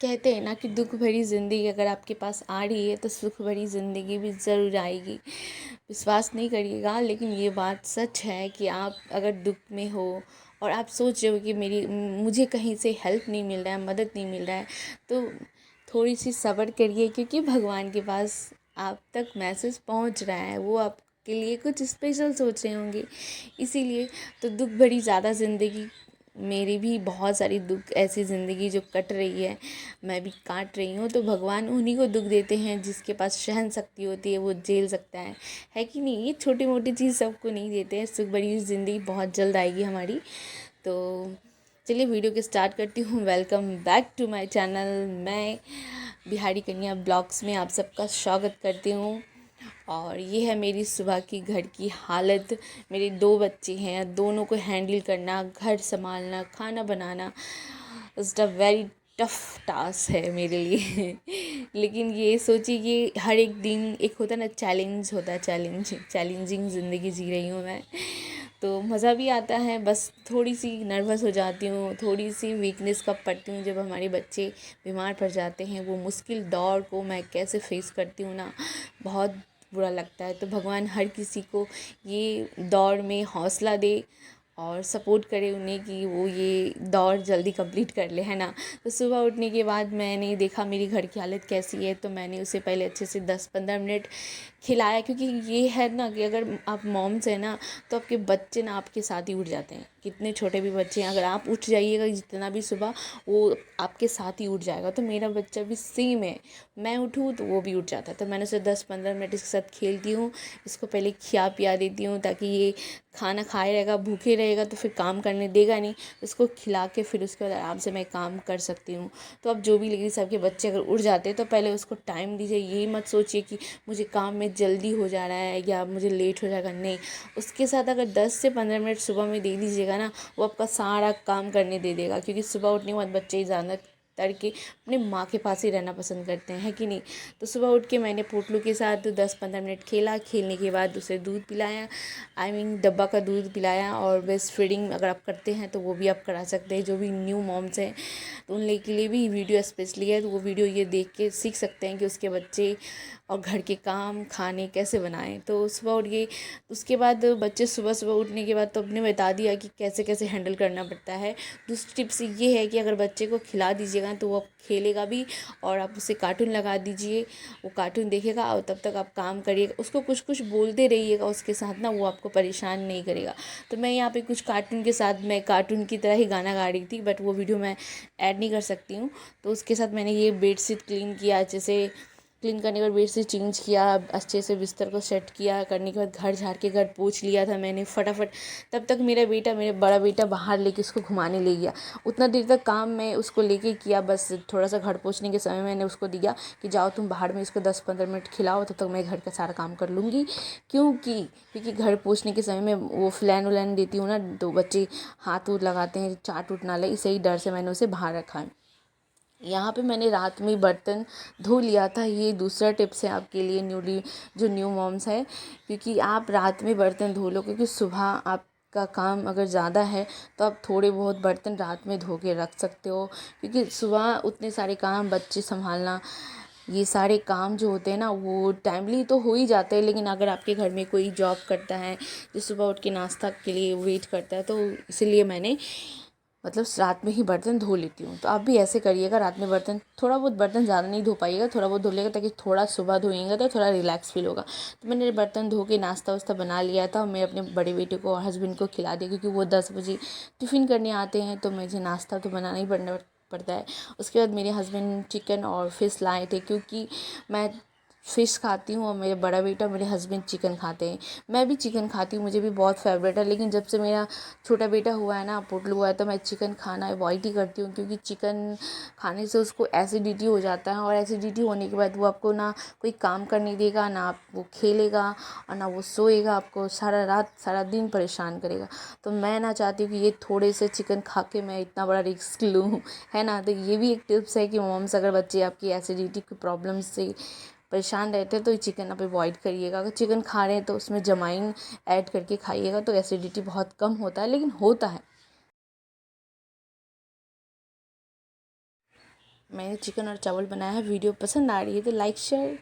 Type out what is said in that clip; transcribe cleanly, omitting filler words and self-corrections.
कहते हैं ना कि दुख भरी ज़िंदगी अगर आपके पास आ रही है तो सुख भरी ज़िंदगी भी ज़रूर आएगी। विश्वास नहीं करिएगा, लेकिन ये बात सच है कि आप अगर दुख में हो और आप सोच रहे हो कि मुझे कहीं से हेल्प नहीं मिल रहा है, मदद नहीं मिल रहा है, तो थोड़ी सी सब्र करिए, क्योंकि भगवान के पास आप तक मैसेज पहुंच रहा है। वो आपके लिए कुछ स्पेशल सोच रहे होंगे, इसीलिए। तो दुख भरी ज़्यादा ज़िंदगी, मेरी भी बहुत सारी दुख ऐसी ज़िंदगी जो कट रही है, मैं भी काट रही हूँ। तो भगवान उन्हीं को दुख देते हैं जिसके पास सहन शक्ति होती है, वो झेल सकता है कि नहीं। ये छोटी मोटी चीज़ सबको नहीं देते हैं। सुख भरी ज़िंदगी बहुत जल्द आएगी हमारी। तो चलिए वीडियो के स्टार्ट करती हूँ। Welcome back to my channel. मैं बिहारी कन्या ब्लॉग्स में आप सबका स्वागत करती हूँ। और ये है मेरी सुबह की घर की हालत। मेरे 2 बच्चे हैं, दोनों को हैंडल करना, घर संभालना, खाना बनाना is a very tough task है मेरे लिए। लेकिन ये सोचिए कि हर एक दिन एक होता है ना, चैलेंज होता है, चैलेंजिंग ज़िंदगी जी रही हूँ मैं। तो मज़ा भी आता है, बस थोड़ी सी नर्वस हो जाती हूँ, थोड़ी सी वीकनेस कब पड़ती हूँ जब हमारे बच्चे बीमार पड़ जाते हैं। वो मुश्किल दौर को मैं कैसे फेस करती हूँ ना, बहुत बुरा लगता है। तो भगवान हर किसी को ये दौर में हौसला दे और सपोर्ट करे उन्हें कि वो ये दौर जल्दी कंप्लीट कर ले, है ना। तो सुबह उठने के बाद मैंने देखा मेरी घर की हालत कैसी है, तो मैंने उसे पहले अच्छे से 10-15 मिनट खिलाया। क्योंकि ये है ना कि अगर आप मॉम्स हैं ना, तो आपके बच्चे ना आपके साथ ही उठ जाते हैं। कितने छोटे भी बच्चे हैं, अगर आप उठ जाइएगा जितना भी सुबह, वो आपके साथ ही उठ जाएगा। तो मेरा बच्चा भी सेम है, मैं उठूँ तो वो भी उठ जाता है। तो मैंने उसे 10-15 मिनट इसके साथ खेलती हूँ, इसको पहले खिला पिया देती हूँ, ताकि ये खाना खाए रहेगा, भूखे रहेगा तो फिर काम करने देगा नहीं। उसको खिला के फिर उसके बाद आराम से मैं काम कर सकती हूँ। तो अब जो भी लेकिन सबके बच्चे अगर उठ जाते हैं तो पहले उसको टाइम दीजिए। यही मत सोचिए कि मुझे काम में जल्दी हो जा रहा है या मुझे लेट हो जाएगा, नहीं। उसके साथ अगर 10 से 15 मिनट सुबह में दे दीजिएगा ना, वो आपका सारा काम करने दे देगा। क्योंकि सुबह उठने के बाद बच्चे ज़्यादा तड़के अपनी माँ के पास ही रहना पसंद करते हैं, है कि नहीं। तो सुबह उठ के मैंने पोटलू के साथ 10-15 मिनट खेला। खेलने के बाद उसे दूध पिलाया, डब्बा का दूध पिलाया। और ब्रेस्ट फीडिंग अगर आप करते हैं तो वो भी आप करा सकते हैं, जो भी न्यू मॉम्स हैं तो उन लोगों के लिए भी वीडियो स्पेशली है। तो वो वीडियो ये देख के सीख सकते हैं कि उसके बच्चे और घर के काम खाने कैसे बनाएं। तो सुबह उठ गए, उसके बाद बच्चे सुबह सुबह उठने के बाद तो अपने बता दिया कि कैसे कैसे हैंडल करना पड़ता है। दूसरी टिप्स ये है कि अगर बच्चे को खिला दीजिएगा तो वो खेलेगा भी, और आप उसे कार्टून लगा दीजिए, वो कार्टून देखेगा और तब तक आप काम करिएगा। उसको कुछ कुछ बोलते रहिएगा उसके साथ ना, वो आपको परेशान नहीं करेगा। तो मैं यहाँ पे कुछ कार्टून के साथ, मैं कार्टून की तरह ही गाना गा रही थी, बट वो वीडियो मैं ऐड नहीं कर सकती हूँ। तो उसके साथ मैंने ये बेडशीट क्लीन किया, जैसे क्लीन करने के बाद बेड से चेंज किया, अच्छे से बिस्तर को सेट किया, करने के बाद घर झाड़ के घर पोंछ लिया था मैंने फटाफट। तब तक मेरा बड़ा बेटा बाहर लेके उसको घुमाने ले गया। उतना देर तक काम मैं उसको लेके किया, बस थोड़ा सा घर पोंछने के समय मैंने उसको दिया कि जाओ तुम बाहर में इसको 10-15 मिनट खिलाओ, तब तक मैं घर का सारा काम कर लूँगी। क्योंकि घर पोंछने के समय में वो फ़िलैन उलैन देती हूँ ना, तो बच्चे हाथ वूथ लगाते हैं, चाट उट ना ले, इसी ही डर से मैंने उसे बाहर रखा है। यहाँ पे मैंने रात में बर्तन धो लिया था। ये दूसरा टिप्स है आपके लिए, जो न्यू मॉम्स है। क्योंकि आप रात में बर्तन धो लो, क्योंकि सुबह आपका काम अगर ज़्यादा है तो आप थोड़े बहुत बर्तन रात में धो के रख सकते हो। क्योंकि सुबह उतने सारे काम, बच्चे संभालना, ये सारे काम जो होते हैं ना, वो टाइमली तो हो ही जाते हैं। लेकिन अगर आपके घर में कोई जॉब करता है जो सुबह उठ के नाश्ता के लिए वेट करता है, तो इसीलिए मैंने रात में ही बर्तन धो लेती हूँ। तो आप भी ऐसे करिएगा, रात में बर्तन, थोड़ा बहुत बर्तन ज़्यादा नहीं धो पाइएगा, थोड़ा बहुत धो लेगा, ताकि थोड़ा सुबह धोएंगे तो थोड़ा रिलैक्स फील होगा। तो मैंने बर्तन धो के नाश्ता वास्ता बना लिया था, और मैं अपने बड़े बेटे को और हस्बैंड को खिला दिया, क्योंकि वो 10 बजे टिफ़िन करने आते हैं, तो मुझे नाश्ता तो बनाना ही पड़ता है। उसके बाद मेरे हस्बैंड चिकन और फिश लाए थे, क्योंकि मैं फ़िश खाती हूँ और मेरे बड़ा बेटा, मेरे हस्बैंड चिकन खाते हैं। मैं भी चिकन खाती हूँ, मुझे भी बहुत फेवरेट है। लेकिन जब से मेरा छोटा बेटा हुआ है ना, पोटलू हुआ है, तो मैं चिकन खाना अवॉइड ही करती हूँ। क्योंकि चिकन खाने से उसको एसिडिटी हो जाता है, और एसिडिटी होने के बाद वो आपको ना कोई काम करने देगा, ना आप वो खेलेगा और ना वो सोएगा, आपको सारा रात सारा दिन परेशान करेगा। तो मैं ना चाहती हूँ कि ये थोड़े से चिकन खा के मैं इतना बड़ा रिस्क लूँ, है ना। तो ये भी एक टिप्स है कि मॉम्स, अगर बच्चे आपकी एसिडिटी की प्रॉब्लम से परेशान रहते हैं तो चिकन आप अवॉइड करिएगा। अगर चिकन खा रहे हैं तो उसमें जमाइन ऐड करके खाइएगा, तो एसिडिटी बहुत कम होता है, लेकिन होता है। मैंने चिकन और चावल बनाया है। वीडियो पसंद आ रही है तो लाइक शेयर